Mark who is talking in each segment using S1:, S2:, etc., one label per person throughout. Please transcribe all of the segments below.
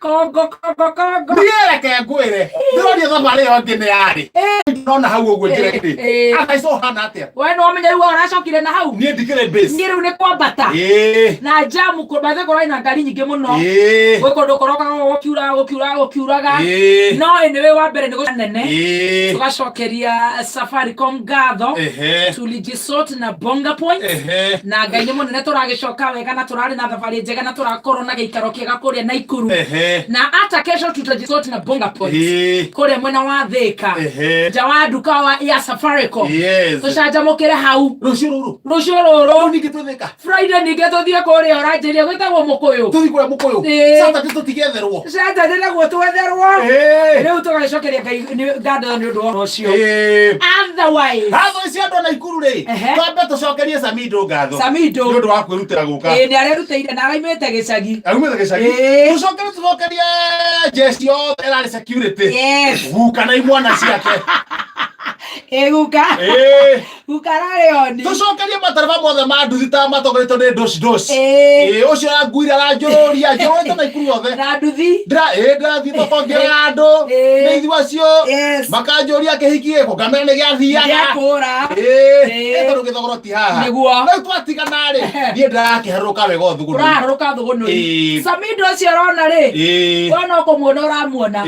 S1: Kongo.
S2: Ndiye ke ngwire. Ndĩroria thabarĩ ĩyo ngĩ nĩ yarĩ. Ndĩrona hau ũguo njĩra-inĩ. Agaico hana atĩa?
S1: We no ũmenye rĩu ũracokire na hau.
S2: Niĩ ndikĩrĩ base.
S1: Niĩ rĩu nĩ kwambata. Na jamu kũbathe kũrĩ na ngari nyingĩ mũno. Gwĩ kũndũ kũrokaga gũkiuraga. No anyway wa mbere nĩ gũcanene. Tũgacokeria Safaricom ngatho. Tulijisort na Bonga Point. Na Ngai nĩ mũnene tũragĩcoka wega na tũrarĩ na thabarĩ njega na tũrakorwo na gĩikaro kĩega kũrĩa Naikuru. Na hata kesho tutajisort na Bonga Point. Kũrĩa mwena wa Thika. Nja wa nduka ya Safaricom. Tũcanjamũkĩre hau. Rũciũ rũrũ.
S2: Ningĩ tũthĩka.
S1: Friday ningĩ tũthiĩ kũrĩa ũranjĩria gwĩtagwo Mũkũyũ.
S2: Tũthiĩ kũrĩa Mũkũyũ. Saturday tũtigetherwo.
S1: Saturday naguo twetherwo. Rĩu tũgacokeria Ngai ngatho nĩ ũndũ wa ũcio. Otherwise
S2: andũ a Naikuru rĩ. Twambe tũcokerie Samido ngatho.
S1: Samido.
S2: Nĩ ũndũ wa kwĩrutĩra gũka.
S1: Nĩ arerutĩire na araimĩte gĩcagi.
S2: Tũcokerie jeshi yothe ĩrarĩ security. Guka na imwana ciake. Guka rarĩ oni. Tũcokerie matereba mothe ma nduthi ta matongoretio nĩ doci. Ũcio aranguire aranjũrũria njũrĩte Naikuru yothe. Na nduthi. Ndathiĩ tũkongera andũ. Nĩ ithuĩ acio. Makanjũria kĩhiki gĩkũ ngamenya nĩ gĩathiaga. Gĩakũra. Tondũ gĩthogoro ti haha. Nĩguo. Rĩu twatigana rĩ. Niĩ ndĩrakĩharũrũka wega ũthũgũnũ. Ũraharũrũka thũgũnũ. Samido ũcio ũrona rĩ. Wona ũkũmuona ũramuona.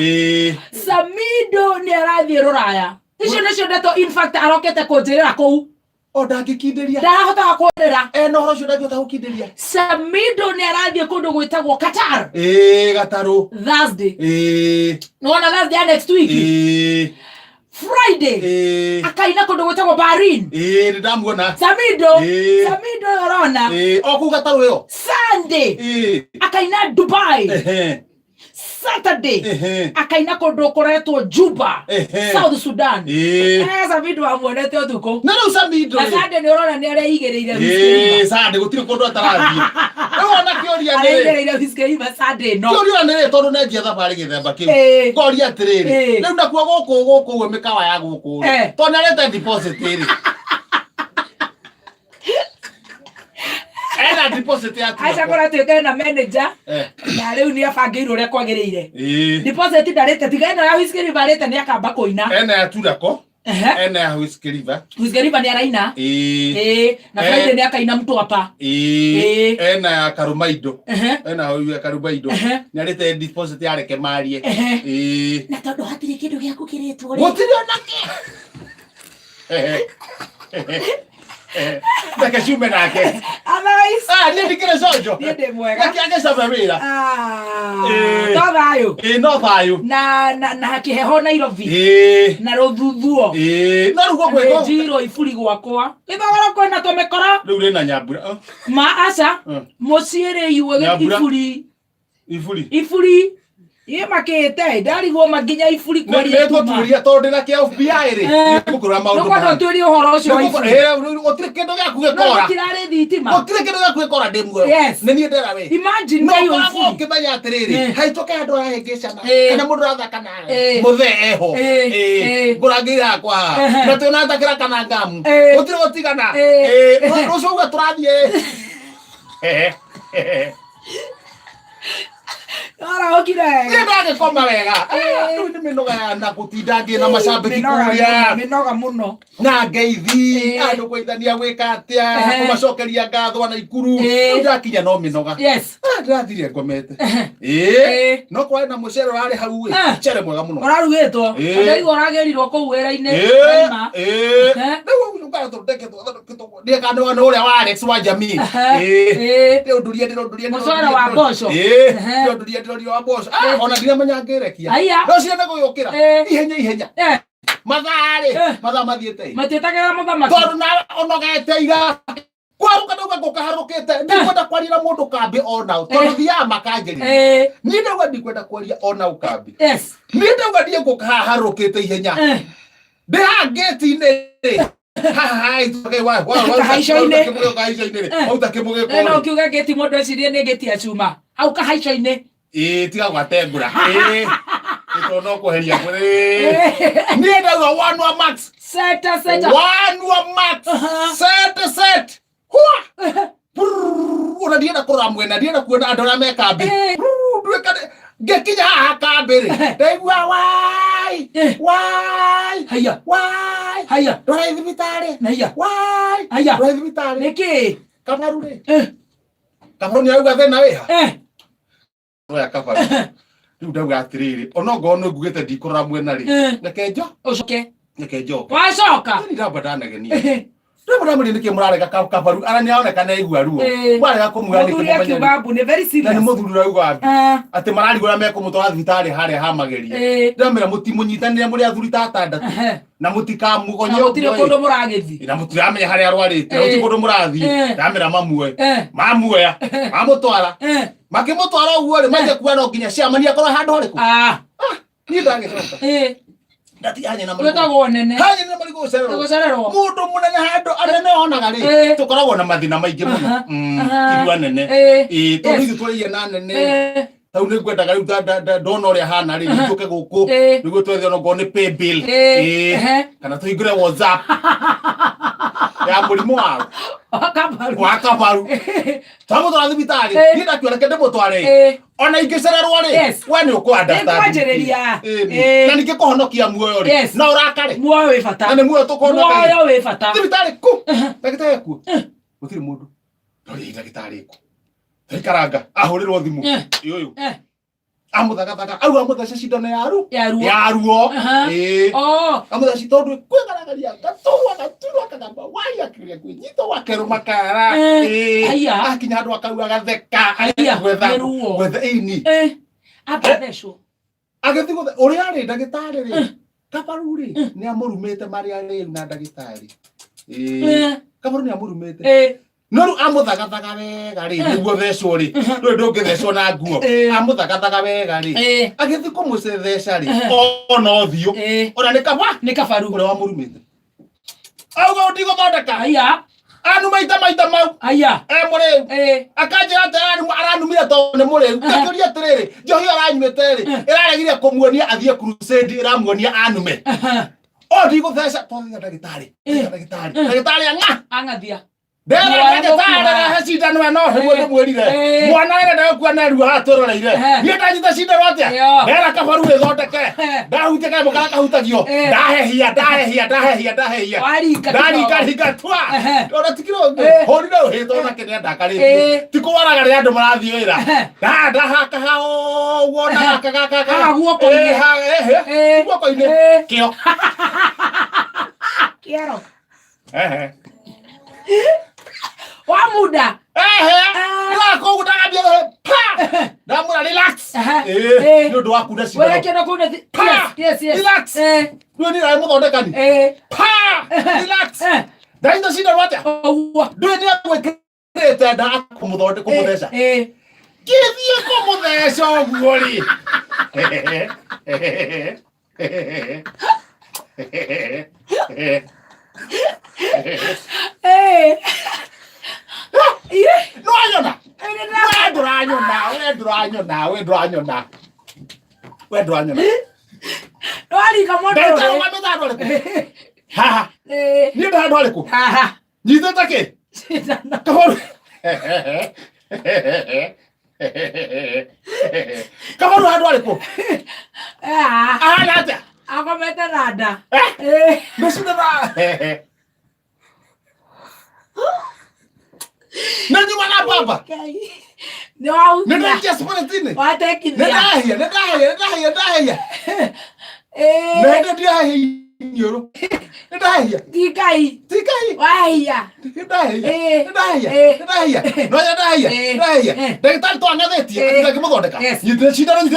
S2: Samido nĩ arathiĩ Rũraya. Icio nĩcio ndeto in fact arokete kũnjĩrĩra kũu. Ndangĩkindĩria. Ndarahotaga kwĩrĩra. No ũhoro ũcio ndangĩhota gũkindĩria. Samido nĩ arathiĩ kũndũ gwĩtagwo Qatar. Gatarũ. Thursday. Nĩwona Thursday ya next week. Friday. Akaina kũndũ gwĩtagwo Bahrain. Nĩndamuona. Samido ũrona. Kũu Gatarũ ĩyo. Sunday. Akaina Dubai. Saturday akaina kũndũ kũretwo Juba, South Sudan. Samido amuonete ũtukũ. Na rĩu Samido. Na Sunday nĩ ũrona nĩ areigĩrĩire Wiz. Sunday gũtirĩ kũndũ atarathiĩ. Rĩu ona kĩũria nĩ. Areigĩrĩire Wiz Sunday no. Kĩũria nĩ tondũ nĩ endia thabarĩ gĩthemba kĩu. Ngoria atĩrĩrĩ. Rĩu nakuo gũkũ mĩkawa ya gũkũ. Tondũ nĩ arete deposit rĩ. Ena deposit ya tu. Acha kora tuĩkaine na manager. Na rĩu nĩ abangĩirwo ũrĩa kwagĩrĩire. Deposit ndarĩte tiga ĩno ya Wiz Khalifa arĩte nĩ akamba kũina. Ena ya Turako. Ena ya Wiz Khalifa. Wiz Khalifa nĩ araina. Na Friday nĩ akaina Mtwapa. Ena ya Karumaido. Ena ya Karumaido. Nĩ arĩte deposit ya reke marie. Na tondũ hatirĩ kĩndũ gĩa kũkĩrĩtwo rĩ. Gũtirĩ onake. Ndake shume nake. Otherwise. Nĩ ndikĩre cojo. Nĩ ndĩ mwega. Gakĩage Safarira. No thayũ. No thayũ. Na kĩheho Nairobi. Na rũthuthuo. Na rũguo gwĩko. Njiro iburi gwakwa. Gĩthogoro kwĩna tũmĩkora. Rĩu rĩna Nyambura. Ma aca. Mũciĩ rĩ iburi. Iburi. Ye makete ndarigwo maginya iburi kwari tuma. Nĩgũturia tondũ na kĩa FBI rĩ. Nĩgũkũra maũndũ. Nĩgũkorwo tũri ũhoro ũcio wa iburi. Gũtirĩ kĩndũ gĩaku gĩkora. Gũtirarĩ thitima. Gũtirĩ kĩndũ gĩaku gĩkora ndĩ muoyo. Nĩ niĩ ndera we. Imagine ngai ũcio. No ũkĩmenya atĩrĩrĩ. Haitũke andũ arahĩngĩcana. Kana mũndũ arathaka nawe. Mũthee eho. Ngũrangĩra akwa. Na tunathakĩra kana ngamu. Gũtirĩ gũtigana. Rũciũ uga tũrathiĩ. Ara okire. Nĩ ndagĩkoma wega. Rĩu nĩ mĩnoga na gũtinda ngĩ na macambĩki kũrĩa. Mĩnoga mũno. Na ngeithi. Andũ gũithania gwĩka atĩa. Kũmacokeria ngatho Naikuru. Ndakinya no mĩnoga. Ndĩrathire ngomete. No kwarĩ na mũcere ũrarĩ hau ĩ. Mũcere mwega mũno. Ũrarugĩtwo. Ndaigua ũragerirwo kũu wĩra-inĩ. Rĩu ũkaga tũndeke nĩ ũrĩa wa Alex wa Jamii. Ndĩronduria. Mũcere wa mboco. Ndĩronduria wa mboco. Ona ndiramenya ngĩrekia. No ciana gũyũkĩra. Ihenya. Mathaa mathiĩte. Matiĩtagĩra mũthamaki. Tondũ na onogete ira. Kwaruka ndauga ngũkaharũkĩte. Ndikwenda kwaria na mũndũ kambĩ ona ũ. Tondũ thiaga makanjĩrĩria. Niĩ ndauga ndikwenda kwaria ona ũ kambĩ. Niĩ ndauga ndiĩ ngũkaharũkĩte ihenya. Ndĩ haha ngĩti-inĩ. No kiuga geti mũndũ ecirie nĩ geti ya cuma. Hau kahaico-inĩ. Tiga gwatengũra. Itono kũheria kũrĩ. Niĩ ndauga one wa max. Set. One wa max. Set. Hua. Ona ndienda kũrora mwena, ndienda kuona andũ arĩa me kambĩ. Ngekinya haha kambere. Ndaigua wai. Wai.
S1: Haya.
S2: Wai.
S1: Haya.
S2: Ndora thibitari.
S1: Haya.
S2: Wai.
S1: Haya.
S2: Ndora thibitari.
S1: Niki.
S2: Kamaru ri. Kamaru ni auga thina wiha. Oya kabaru. Riu ndauga atiriri. Onongo no ngugite ndikura mwena ri. Nekenjo. Ucoke. Nekenjo.
S1: Wacoka.
S2: Ni ndamba ndanagenia. Ndamba muri niki murarega kabaru. Ara ni aoneka na igua ruo. Mwarega kumugana niki
S1: mumenya. Babu ni very serious.
S2: Na ni muthuri rauga ati mararigura mekumutwara thibitari haria hamageria. Ndamira mutimunyitanire muri athuri tatandatu. Na mutikamugonye
S1: mutire kundu muragithi.
S2: Na mutiramenya haria arwarite. Na mutikundu murathi. Ndamira mamue. Mamuoya. Mamutwara. Makimutwara uguo ri maje kuwa no nginya ciamania korwo handu hariku. Ni ndagicoka. Ndati hanya na marigo.
S1: Wetagwo nene.
S2: Hanya na marigo gucererwo. Mundu munene handu anene onaga ri. Tukoragwo na mathina maingi muno. Irua nene. Tondu twariye na nene. Tau ni ngwendaga riu ndona uria hana ri njuke guku. Niguo twethe ono ngo ni pay bill. Kana tuingure WhatsApp. Ya murimu wao. Wakabaru. Tamu twa thibitari. Ni ndakiona kende mutware. Ona ingicererwo ri. We ni ukwanda ta.
S1: Nĩkwanjĩrĩria.
S2: Na nikikuhonokia muoyo ri. Na urakare.
S1: Muoyo wi bata.
S2: Na ni muoyo tukuhonoka.
S1: Muoyo wi bata.
S2: Thibitari ku. Ndagĩtarĩ ku. Gũtirĩ mũndũ. Ndori ndagĩtarĩ ku. Taikaranga ahũrĩrwo thimu. Yuyu. Amuthagathaka au amuthece cindano yaruo. Amuthece tondu kwigaragaria gaturwa kagamba wai akiria kwinyito wakeru makara. Akinya andu akauga gatheka. Gwetha ini.
S1: Abathecwo.
S2: Agethi guthe uria ari ndagĩtarĩ ri. Kabaru ri ni amurumite maria ri na ndagĩtarĩ. Kabaru ni amurumite. Noru amuthagathaka wega ri niguo thecwo ri. Ndu ndungithecwo na nguo. Amuthagathaka wega ri. Agithi kumucetheca ri. Ona uthio. Ona ni kabaru uria wamurumite. Auga ndigo thondeka. Aya. Anu maita mau. Aya. Mure. Akanjira ati aranumire to ni mure. Ngakuria atiriri. Njohi aranyumite ri. Iraregire kumuonia athie crusade iramuonia anume. Ndigo theca to ndagĩtarĩ. Ndagĩtarĩ angathia. Ndera ndagĩtarĩ hecindano no hegwe mwĩrire. Mwana ĩrenda gũkua na ruo hatũroreire. Niĩ ndanyita cindano atia. Ndera kabaru ĩthondeke. Ndahutia kaimo kana kahutagio. Ndahehia. Ndarika twa. Ona tikiro horire ũhĩtwo na kĩrĩa ndakarĩtie. Tikũwaraga rĩ andũ marathiĩ wĩra. Ndahaka hao wona kaka. Guoko-inĩ. Guoko-inĩ. Kĩo.
S1: Kĩero. Wa muda.
S2: Ila ko ndagambia pa. Ndamura relax. Ni undu waku na cindano.
S1: Wewe kena kuna yes.
S2: Relax. Ndio ni rai muthondeka ni. Pa. Relax. Ndaitha cindano atia. Ndio ni akwekete nda kumuthondeka kumutheca. Githie kumutheca uguo ri. No anyona. We nduranyona.
S1: Ndwari kamoto.
S2: Ha. Ni ndwari ku. Ha. Nyithete ki? Kabaru. Kabaru ndwari ku. Nata.
S1: Akomete rada.
S2: Mesina da. Nani mwana baba?
S1: No.
S2: Nani just put it in.
S1: What take it?
S2: Nani. Nani dia nyoro. Nani.
S1: Tikai. Waya.
S2: Nani. No ya nani. Daktari tu angathetie katika kimuthondeka. Nyite cindano nyite.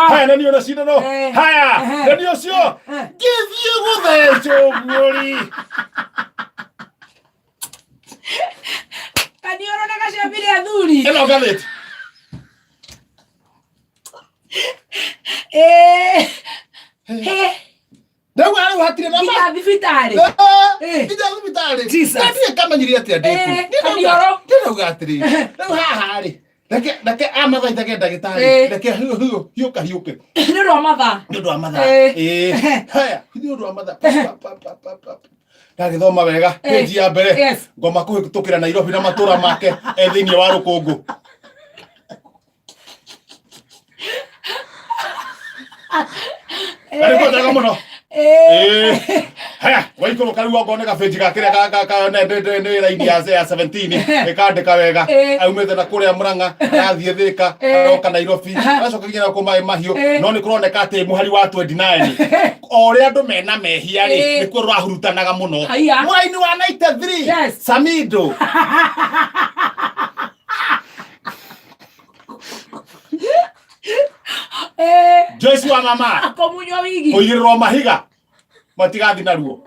S2: Haya nani ona cindano. Haya. Nani ucio? Githie gutheco guori.
S1: Kanioro na kashambiri athuri.
S2: Eno gatheti. Ndewe ari hatire na
S1: ma. Thibitari.
S2: Thibitari.
S1: Ndie
S2: kamanyiri atia ndeku.
S1: Kanioro.
S2: Ndeuga atiri. Ndeu haha ri. Ndake amatha ndagĩtarĩ. Ndake hiũke.
S1: Nĩ ũndũ wa mathaa.
S2: Nĩ ũndũ wa mathaa. Haya, nĩ ũndũ wa mathaa. Ndagĩthoma wega page ya mbere. Ngoma kũhĩtũkĩra Nairobi na matũra make thĩinĩ wa rũkũngũ. Alikuwa taka muno. Haya, waiko kari wako ne gafeji ga kire ka ne raini ya 17 ekandika wega aumete na kuria Murang'a athie Thika aroka Nairobi acoka nginya ku mai mahio no ni kuroneka ati muhari wa 29 ore andu mena mehia ri ni ku rahurutanaga muno mwaini wa 93 Samido Joyce wa mama
S1: akomunyo wigi
S2: oyirirwo mahiga matigathi naruo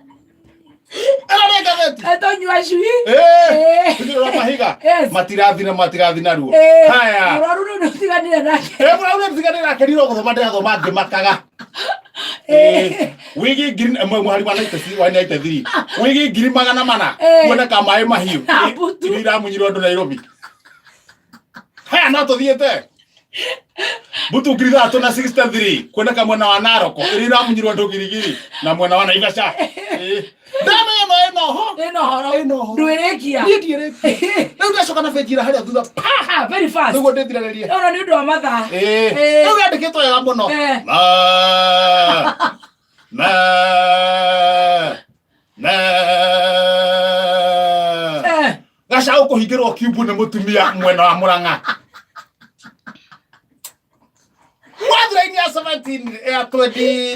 S1: Atonywa shui
S2: oyirirwo mahiga matirathi naruo haya
S1: muraru no tiganira nake
S2: muraru tiganira nake riro guthoma ndathoma ngimakaga wigi green muhari wa 93 wigi green 400 kuoneka mai mahiu ira munyiro ndo Nairobi haya no tuthiete Butu grida atona 63 kwenda ka mwana wa Naroko irira munyirwa ndogirigiri na mwana wa Naivasha dama eno
S1: nduerekia
S2: ndio ndacoka na fejira haria thutha
S1: very fast
S2: niguo ndithirareria
S1: ona ni ndu wa matha
S2: ndio andikitwo wega muno gaca ukuhingirwo kiubu ni mutumia mwena wa Murang'a Wadra ya 17 ya 20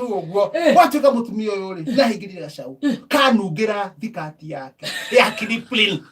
S2: 21 watuka mutumia yori na higirira cau kanungira thikati yake ya kidiscipline